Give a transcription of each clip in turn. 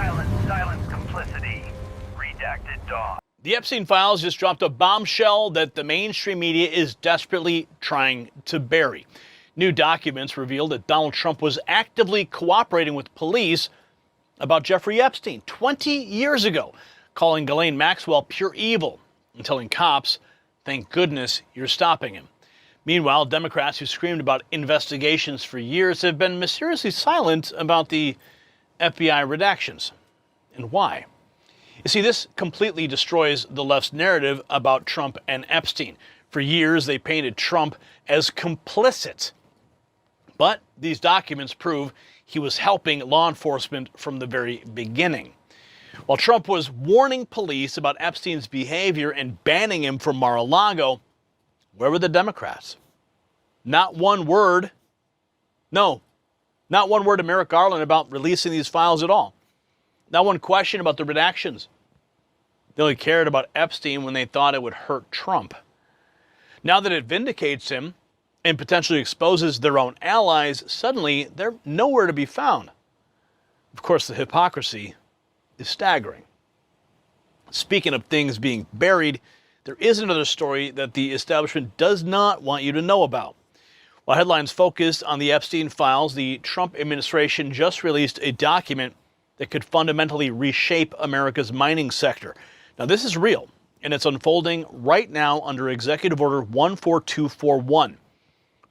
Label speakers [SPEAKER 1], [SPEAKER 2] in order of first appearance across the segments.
[SPEAKER 1] Silence complicity. Redacted dog.
[SPEAKER 2] The Epstein files just dropped a bombshell that the mainstream media is desperately trying to bury. New documents revealed that Donald Trump was actively cooperating with police about Jeffrey Epstein 20 years ago, calling Ghislaine Maxwell pure evil and telling cops, "Thank goodness you're stopping him." Meanwhile, Democrats who screamed about investigations for years have been mysteriously silent about the FBI redactions. And why? You see, this completely destroys the left's narrative about Trump and Epstein. For years, they painted Trump as complicit. But these documents prove he was helping law enforcement from the very beginning. While Trump was warning police about Epstein's behavior and banning him from Mar-a-Lago, where were the Democrats? Not one word. No, not one word to Merrick Garland about releasing these files at all. Not one question about the redactions. They only cared about Epstein when they thought it would hurt Trump. Now that it vindicates him and potentially exposes their own allies, suddenly they're nowhere to be found. Of course, the hypocrisy is staggering. Speaking of things being buried, there is another story that the establishment does not want you to know about. While headlines focused on the Epstein files, the Trump administration just released a document that could fundamentally reshape America's mining sector. Now, this is real, and it's unfolding right now under Executive Order 14241.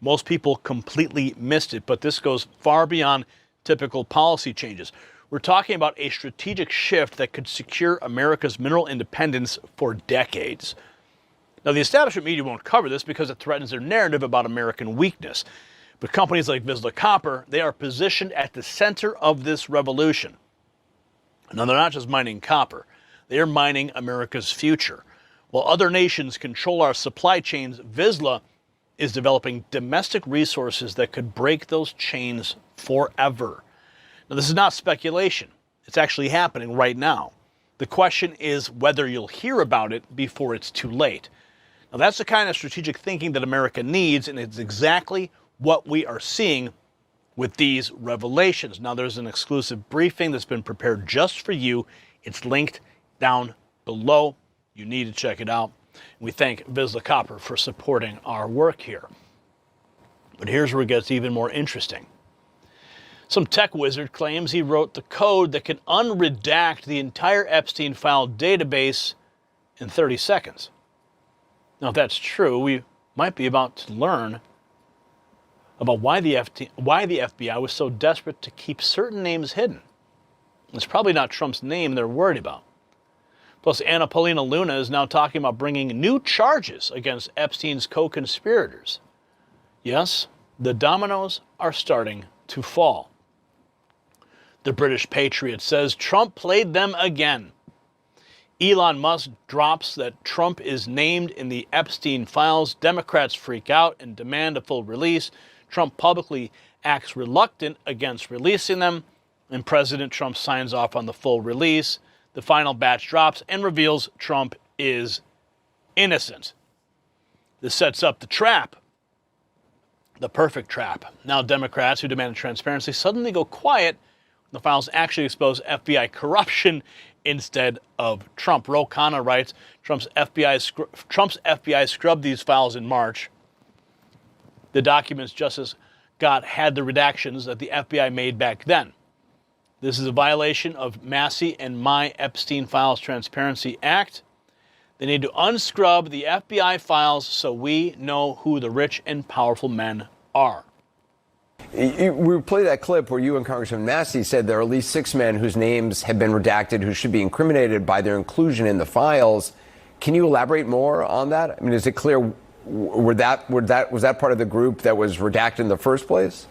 [SPEAKER 2] Most people completely missed it, but this goes far beyond typical policy changes. We're talking about a strategic shift that could secure America's mineral independence for decades. Now, the establishment media won't cover this because it threatens their narrative about American weakness. But companies like VCUFF, they are positioned at the center of this revolution. Now, they're not just mining copper. They are mining America's future. While other nations control our supply chains, VCUFF is developing domestic resources that could break those chains forever. Now, this is not speculation. It's actually happening right now. The question is whether you'll hear about it before it's too late. Now, that's the kind of strategic thinking that America needs, and it's exactly what we are seeing with these revelations. Now, there's an exclusive briefing that's been prepared just for you. It's linked down below. You need to check it out. We thank VCUFF for supporting our work here. But here's where it gets even more interesting. Some tech wizard claims he wrote the code that can unredact the entire Epstein file database in 30 seconds. Now, if that's true, we might be about to learn about why the FBI was so desperate to keep certain names hidden. It's probably not Trump's name they're worried about. Plus, Anna Paulina Luna is now talking about bringing new charges against Epstein's co-conspirators. Yes, the dominoes are starting to fall. The British Patriot says Trump played them again. Elon Musk drops that Trump is named in the Epstein files. Democrats freak out and demand a full release. Trump publicly acts reluctant against releasing them, and President Trump signs off on the full release. The final batch drops and reveals Trump is innocent. This sets up the trap, the perfect trap. Now Democrats who demanded transparency suddenly go quiet when the files actually expose FBI corruption instead of Trump. Ro Khanna writes, Trump's FBI scrubbed these files in March. The documents Justice got had the redactions that the FBI made back then. This is a violation of Massey and My Epstein Files Transparency Act. They need to unscrub the FBI files so we know who the rich and powerful men are.
[SPEAKER 3] We played that clip where you and Congressman Massey said there are at least 6 men whose names have been redacted who should be incriminated by their inclusion in the files. Can you elaborate more on that? I mean, is it clear was that part of the group that was redacted in the first place?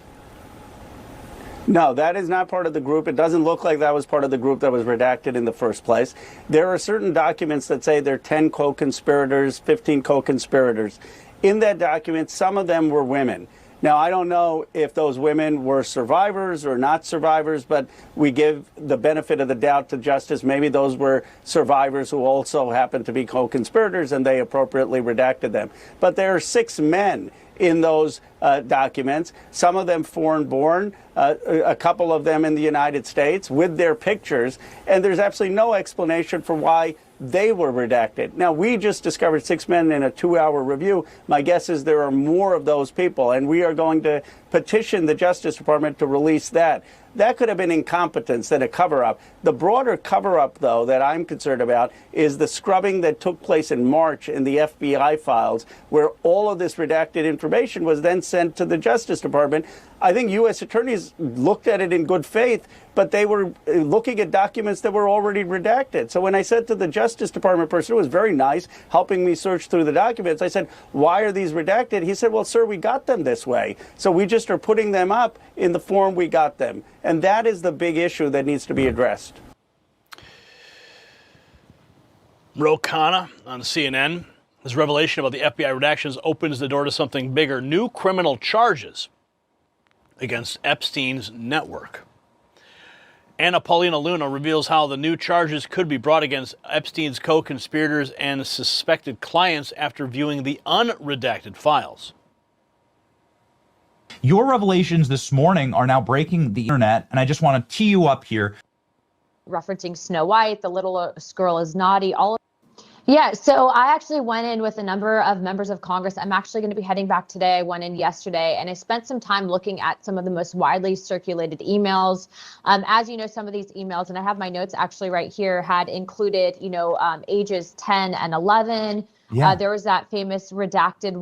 [SPEAKER 4] No, that is not part of the group. It doesn't look like that was part of the group that was redacted in the first place. There are certain documents that say there are 10 co-conspirators, 15 co-conspirators. In that document, some of them were women. Now, I don't know if those women were survivors or not survivors, but we give the benefit of the doubt to Justice. Maybe those were survivors who also happened to be co-conspirators and they appropriately redacted them. But there are 6 men in those documents, some of them foreign-born, a couple of them in the United States with their pictures, and there's absolutely no explanation for why they were redacted. Now, we just discovered 6 men in a 2-hour review. My guess is there are more of those people, and we are going to petition the Justice Department to release that. That could have been incompetence and a cover-up. The broader cover-up, though, that I'm concerned about is the scrubbing that took place in March in the FBI files, where all of this redacted information was then sent to the Justice Department. I think U.S. attorneys looked at it in good faith, but they were looking at documents that were already redacted. So when I said to the Justice Department person, who was very nice, helping me search through the documents, I said, why are these redacted? He said, well, sir, we got them this way. So we just are putting them up in the form we got them. And that is the big issue that needs to be addressed.
[SPEAKER 2] Ro Khanna on CNN. This revelation about the FBI redactions opens the door to something bigger. New criminal charges against Epstein's network. Anna Paulina Luna reveals how the new charges could be brought against Epstein's co-conspirators and suspected clients after viewing the unredacted files.
[SPEAKER 5] Your revelations this morning are now breaking the internet, and I just want to tee you up here.
[SPEAKER 6] Referencing Snow White, the little girl is naughty, all of. Yeah, so I actually went in with a number of members of Congress. I'm actually going to be heading back today. I went in yesterday, and I spent some time looking at some of the most widely circulated emails. As you know, some of these emails, and I have my notes actually right here, had included, ages 10 and 11. Yeah. There was that famous redacted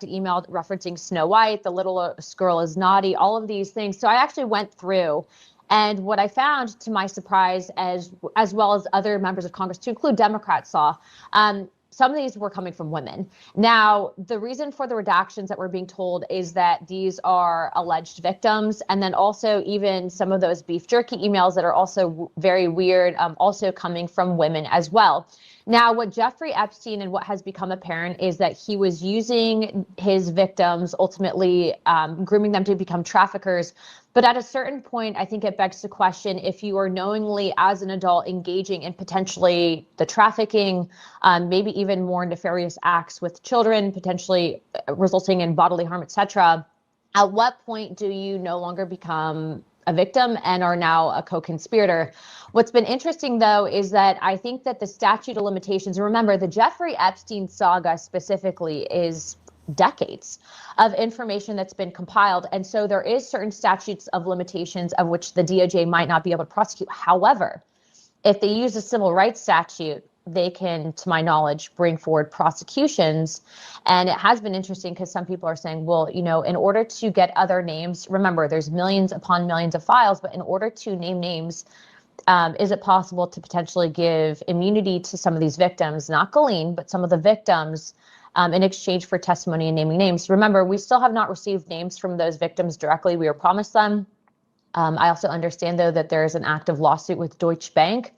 [SPEAKER 6] email referencing Snow White, the little girl is naughty, all of these things. So I actually went through. And what I found, to my surprise, as well as other members of Congress, to include Democrats, saw, some of these were coming from women. Now, the reason for the redactions that we're being told is that these are alleged victims. And then also even some of those beef jerky emails that are also very weird, also coming from women as well. Now, what Jeffrey Epstein and what has become apparent is that he was using his victims, ultimately grooming them to become traffickers. But at a certain point, I think it begs the question, if you are knowingly, as an adult, engaging in potentially the trafficking, maybe even more nefarious acts with children, potentially resulting in bodily harm, etc., at what point do you no longer become a victim and are now a co-conspirator? What's been interesting, though, is that I think that the statute of limitations, remember, the Jeffrey Epstein saga specifically is decades of information that's been compiled. And so there is certain statutes of limitations of which the DOJ might not be able to prosecute. However, if they use a civil rights statute, they can, to my knowledge, bring forward prosecutions. And it has been interesting because some people are saying, well, in order to get other names, remember, there's millions upon millions of files, but in order to name names, is it possible to potentially give immunity to some of these victims, not Ghislaine, but some of the victims, in exchange for testimony and naming names? Remember, we still have not received names from those victims directly. We were promised them. I also understand, though, that there is an active lawsuit with Deutsche Bank.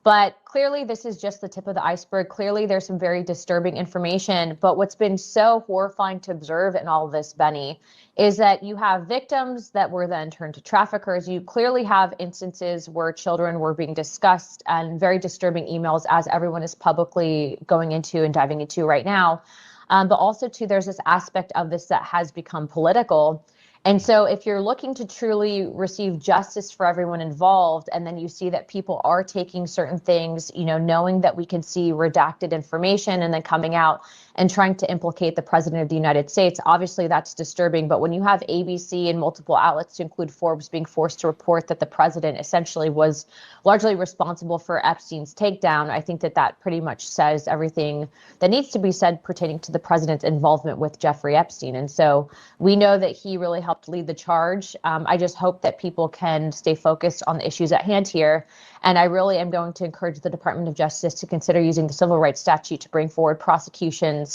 [SPEAKER 6] But clearly, this is just the tip of the iceberg. Clearly, there's some very disturbing information. But what's been so horrifying to observe in all of this, Benny, is that you have victims that were then turned to traffickers. You clearly have instances where children were being discussed, and very disturbing emails, as everyone is publicly going into and diving into right now. But also, too, there's this aspect of this that has become political. And so if you're looking to truly receive justice for everyone involved, and then you see that people are taking certain things, knowing that we can see redacted information and then coming out and trying to implicate the president of the United States, obviously that's disturbing. But when you have ABC and multiple outlets, to include Forbes, being forced to report that the president essentially was largely responsible for Epstein's takedown, I think that pretty much says everything that needs to be said pertaining to the president's involvement with Jeffrey Epstein. And so we know that he really helped lead the charge. I just hope that people can stay focused on the issues at hand here. And I really am going to encourage the Department of Justice to consider using the civil rights statute to bring forward prosecutions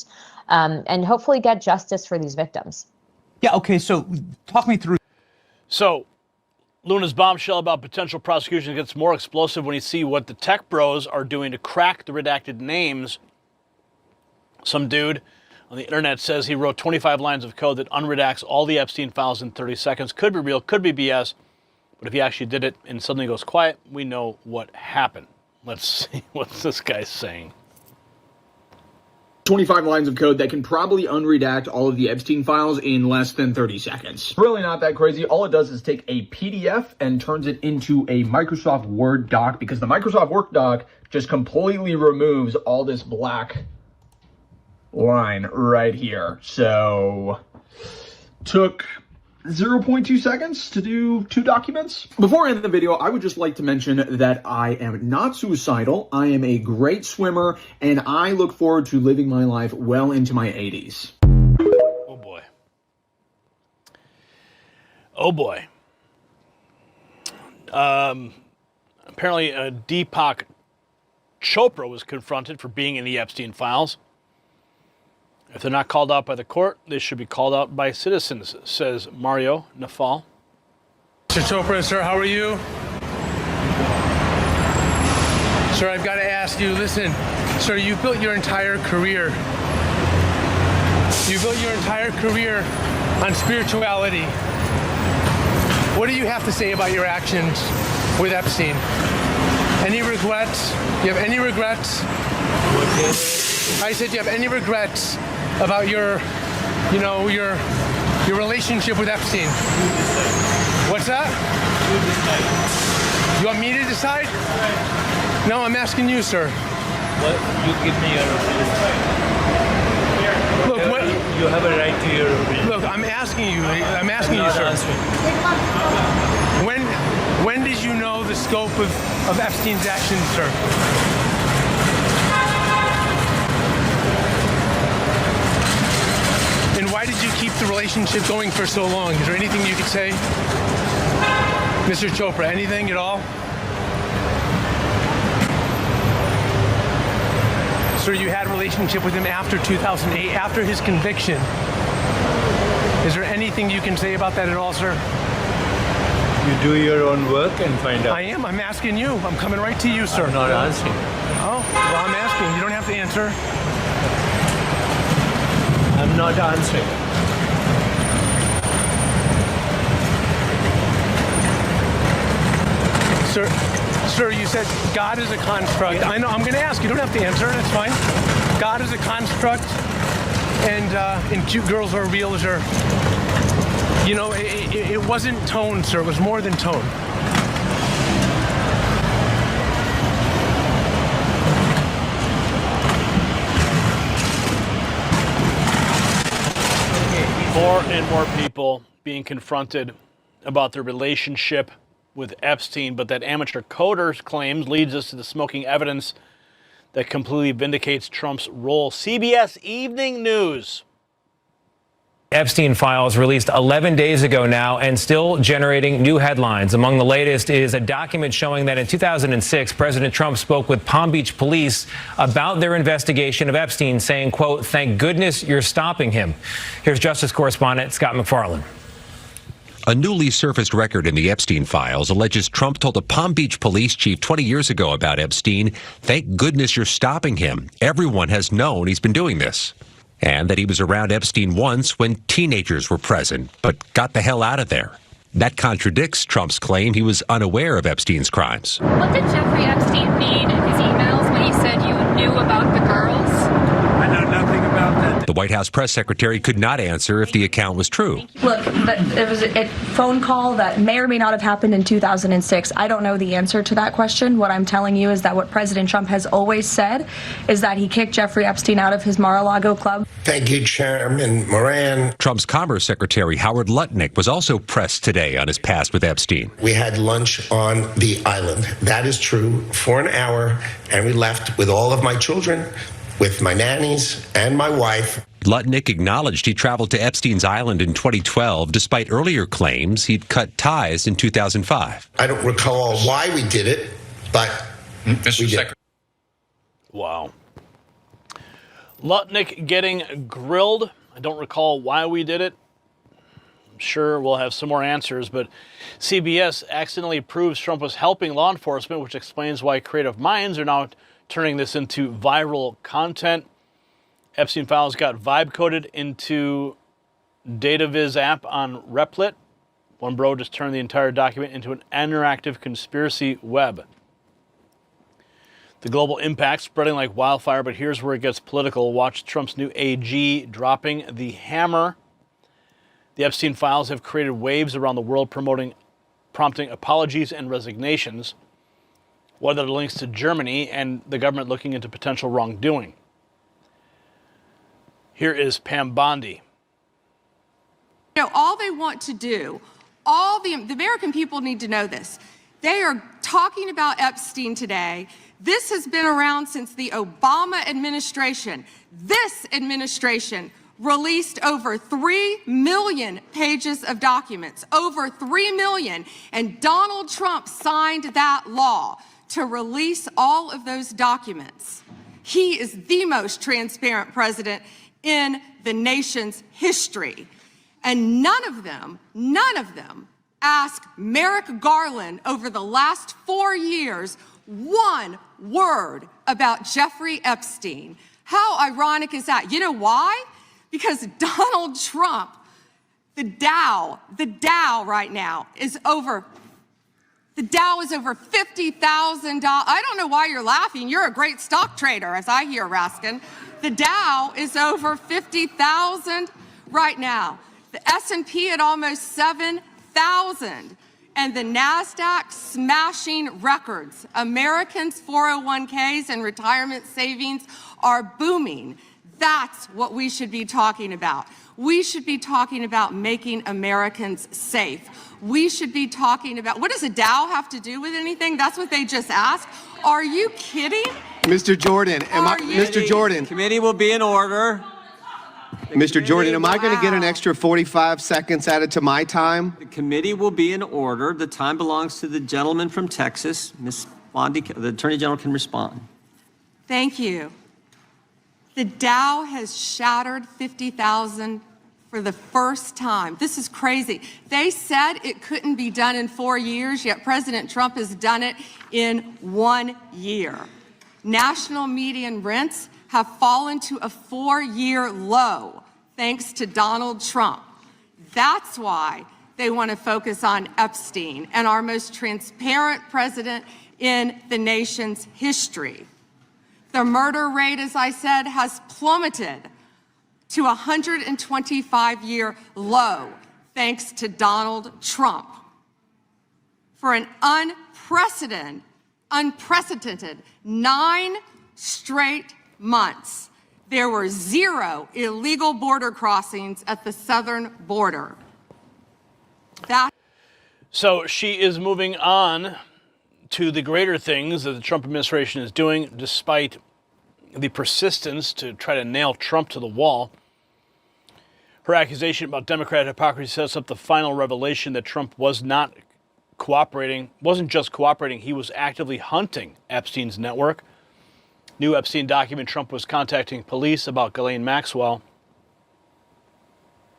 [SPEAKER 6] and hopefully get justice for these victims.
[SPEAKER 5] Yeah, okay, so talk me through.
[SPEAKER 2] So Luna's bombshell about potential prosecution gets more explosive when you see what the tech bros are doing to crack the redacted names. Some dude on the internet says he wrote 25 lines of code that unredacts all the Epstein files in 30 seconds. Could be real, could be BS. But if he actually did it and suddenly goes quiet, we know what happened. Let's see what this guy's saying.
[SPEAKER 7] 25 lines of code that can probably unredact all of the Epstein files in less than 30 seconds. It's really not that crazy. All it does is take a PDF and turns it into a Microsoft Word doc, because the Microsoft Word doc just completely removes all this black line right here. So took 0.2 seconds to do 2 documents. Before I end the video, I would just like to mention that I am not suicidal. I am a great swimmer, and I look forward to living my life well into my 80s.
[SPEAKER 2] Oh boy. Oh boy. Apparently, Deepak Chopra was confronted for being in the Epstein files. If they're not called out by the court, they should be called out by citizens, says Mario Nafal.
[SPEAKER 8] Mr. Chopra, sir, how are you? Sir, I've got to ask you, listen, sir, you built your entire career. You built your entire career on spirituality. What do you have to say about your actions with Epstein? Any regrets? You have any regrets? I said, do you have any regrets about your relationship with Epstein? What's that? You want me to decide? No, I'm asking you, sir.
[SPEAKER 9] Well, you give me your opinion.
[SPEAKER 8] Look, what?
[SPEAKER 9] You have a right to your opinion.
[SPEAKER 8] Look, I'm asking you, sir. When did you know the scope of Epstein's actions, sir? And why did you keep the relationship going for so long? Is there anything you could say? Mr. Chopra, anything at all? Sir, you had a relationship with him after 2008, after his conviction. Is there anything you can say about that at all, sir?
[SPEAKER 9] You do your own work and find out.
[SPEAKER 8] I am. I'm asking you. I'm coming right to you, sir.
[SPEAKER 9] I'm not answering.
[SPEAKER 8] Oh, well, I'm asking. You don't have to answer.
[SPEAKER 9] I'm not answering.
[SPEAKER 8] Sir, you said God is a construct. I know. I'm going to ask. You don't have to answer. That's fine. God is a construct, and cute girls are real, sir. You know, it wasn't tone, sir. It was more than tone.
[SPEAKER 2] More and more people being confronted about their relationship with Epstein, but that amateur coder's claims leads us to the smoking evidence that completely vindicates Trump's role. CBS Evening News.
[SPEAKER 10] Epstein files released 11 days ago now and still generating new headlines. Among the latest is a document showing that in 2006, President Trump spoke with Palm Beach police about their investigation of Epstein, saying, quote, "Thank goodness you're stopping him." Here's Justice correspondent Scott McFarland.
[SPEAKER 11] A newly surfaced record in the Epstein files alleges Trump told a Palm Beach police chief 20 years ago about Epstein, "Thank goodness you're stopping him. Everyone has known he's been doing this." And that he was around Epstein once when teenagers were present, but got the hell out of there. That contradicts Trump's claim he was unaware of Epstein's crimes.
[SPEAKER 12] What did Jeffrey Epstein mean in his emails when he said you knew about the girls?
[SPEAKER 9] I know nothing about that.
[SPEAKER 11] The White House press secretary could not answer if the account was true.
[SPEAKER 13] Look, it was a phone call that may or may not have happened in 2006. I don't know the answer to that question. What I'm telling you is that what President Trump has always said is that he kicked Jeffrey Epstein out of his Mar-a-Lago club.
[SPEAKER 14] Thank you, Chairman Moran.
[SPEAKER 11] Trump's Commerce Secretary Howard Lutnick was also pressed today on his past with Epstein.
[SPEAKER 14] We had lunch on the island. That is true, for an hour, and we left with all of my children, with my nannies and my wife.
[SPEAKER 11] Lutnick acknowledged he traveled to Epstein's island in 2012, despite earlier claims he'd cut ties in 2005.
[SPEAKER 14] I don't recall why we did it, but
[SPEAKER 2] Mr. Secretary. Wow. Lutnick getting grilled. I don't recall why we did it. I'm sure we'll have some more answers, but CBS accidentally proves Trump was helping law enforcement, which explains why creative minds are now turning this into viral content. Epstein files got vibe coded into DataViz app on Replit. One bro just turned the entire document into an interactive conspiracy web. The global impact spreading like wildfire, but here's where it gets political. Watch Trump's new AG dropping the hammer. The Epstein files have created waves around the world prompting apologies and resignations. What are the links to Germany and the government looking into potential wrongdoing? Here is Pam Bondi.
[SPEAKER 15] You know, all they want to do, the American people need to know this. They are talking about Epstein today. This has been around since the Obama administration. This administration released over 3 million pages of documents, over 3 million, and Donald Trump signed that law to release all of those documents. He is the most transparent president in the nation's history. And none of them asked Merrick Garland over the last 4 years one word about Jeffrey Epstein. How ironic is that? You know why? Because Donald Trump, the Dow right now is over, the Dow is over $50,000. I don't know why you're laughing. You're a great stock trader, as I hear, Raskin. The Dow is over 50,000 right now. The S&P at almost 7,000. And the NASDAQ smashing records. Americans' 401ks and retirement savings are booming. That's what we should be talking about. We should be talking about making Americans safe. We should be talking about, what does a Dow have to do with anything? That's what they just asked. Are you kidding?
[SPEAKER 16] Mr. Jordan, Mr. Jordan.
[SPEAKER 17] Committee will be in order.
[SPEAKER 16] Mr. Jordan, am I going to get an extra 45 seconds added to my time?
[SPEAKER 17] The committee will be in order. The time belongs to the gentleman from Texas. Ms. Bondi, the Attorney General can respond.
[SPEAKER 15] Thank you. The Dow has shattered 50,000 for the first time. This is crazy. They said it couldn't be done in 4 years, yet President Trump has done it in 1 year. National median rents have fallen to a 4-year low, thanks to Donald Trump. That's why they want to focus on Epstein and our most transparent president in the nation's history. The murder rate, as I said, has plummeted to a 125-year low, thanks to Donald Trump. For an unprecedented 9 straight months, there were 0 illegal border crossings at the southern border.
[SPEAKER 2] So she is moving on to the greater things that the Trump administration is doing, despite the persistence to try to nail Trump to the wall. Her accusation about Democrat hypocrisy sets up the final revelation that Trump was not cooperating, wasn't just cooperating, he was actively hunting Epstein's network. New Epstein document, Trump was contacting police about Ghislaine Maxwell.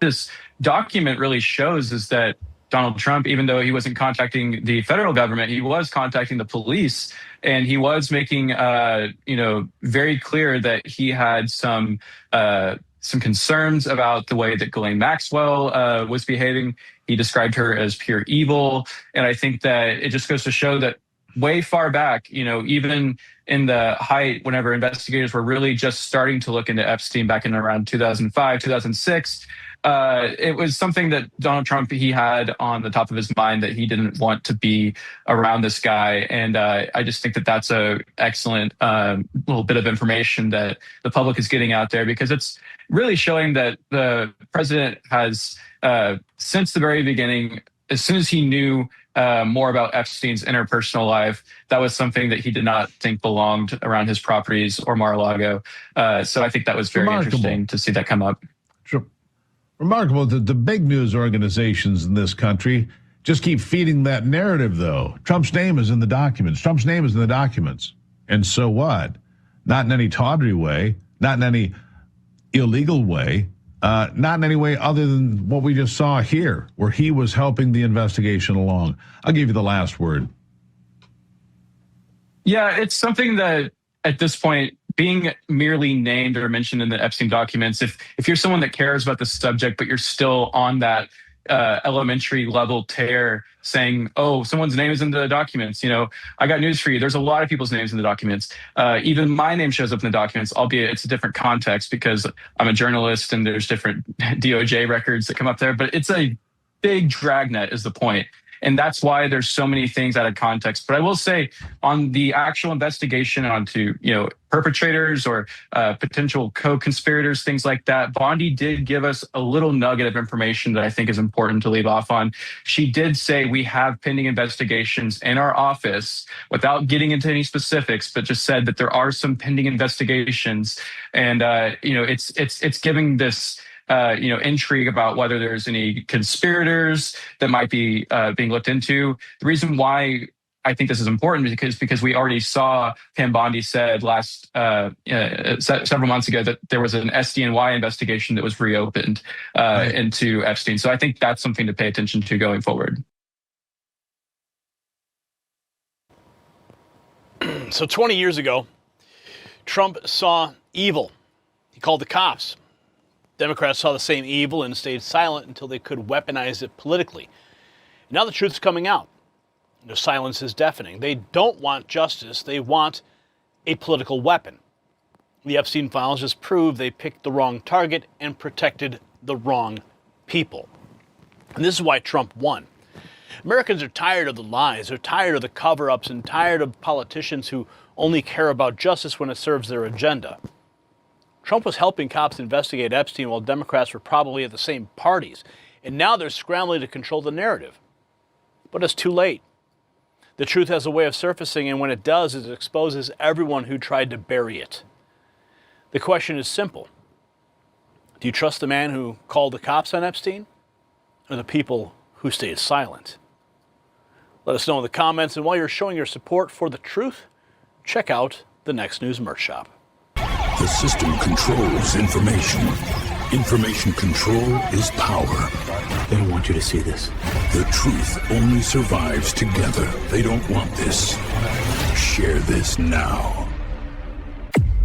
[SPEAKER 18] This document really shows is that Donald Trump, even though he wasn't contacting the federal government, he was contacting the police, and he was making, very clear that he had some concerns about the way that Ghislaine Maxwell was behaving. He described her as pure evil, and I think that it just goes to show that way far back, even in the height, whenever investigators were really just starting to look into Epstein back in around 2005, 2006. It was something that Donald Trump, he had on the top of his mind that he didn't want to be around this guy. And I just think that that's a excellent little bit of information that the public is getting out there, because it's really showing that the president has, since the very beginning, as soon as he knew more about Epstein's interpersonal life, that was something that he did not think belonged around his properties or Mar-a-Lago. So I think that was very interesting to see that come up.
[SPEAKER 19] Sure. Remarkable that the big news organizations in this country just keep feeding that narrative, though. Trump's name is in the documents. Trump's name is in the documents. And so what? Not in any tawdry way, not in any illegal way, not in any way other than what we just saw here, where he was helping the investigation along. I'll give you the last word.
[SPEAKER 18] Yeah, it's something that at this point, being merely named or mentioned in the Epstein documents, if you're someone that cares about the subject, but you're still on that elementary level tear saying, oh, someone's name is in the documents. I got news for you. There's a lot of people's names in the documents. Even my name shows up in the documents, albeit it's a different context because I'm a journalist and there's different DOJ records that come up there. But it's a big dragnet is the point. And that's why there's so many things out of context. But I will say on the actual investigation onto, perpetrators or potential co-conspirators, things like that, Bondi did give us a little nugget of information that I think is important to leave off on. She did say we have pending investigations in our office without getting into any specifics, but just said that there are some pending investigations. And, it's giving this intrigue about whether there's any conspirators that might be being looked into. The reason why I think this is important is because we already saw Pam Bondi said several months ago that there was an SDNY investigation that was reopened into Epstein. So I think that's something to pay attention to going forward.
[SPEAKER 2] So 20 years ago, Trump saw evil. He called the cops. Democrats saw the same evil and stayed silent until they could weaponize it politically. Now the truth is coming out. Their silence is deafening. They don't want justice. They want a political weapon. The Epstein files just prove they picked the wrong target and protected the wrong people. And this is why Trump won. Americans are tired of the lies. They're tired of the cover-ups and tired of politicians who only care about justice when it serves their agenda. Trump was helping cops investigate Epstein while Democrats were probably at the same parties. And now they're scrambling to control the narrative. But it's too late. The truth has a way of surfacing, and when it does, it exposes everyone who tried to bury it. The question is simple. Do you trust the man who called the cops on Epstein, or the people who stayed silent? Let us know in the comments, and while you're showing your support for the truth, check out the Next News merch shop.
[SPEAKER 20] The system controls information. Information control is power. They don't want you to see this. The truth only survives together. They don't want this. Share this now.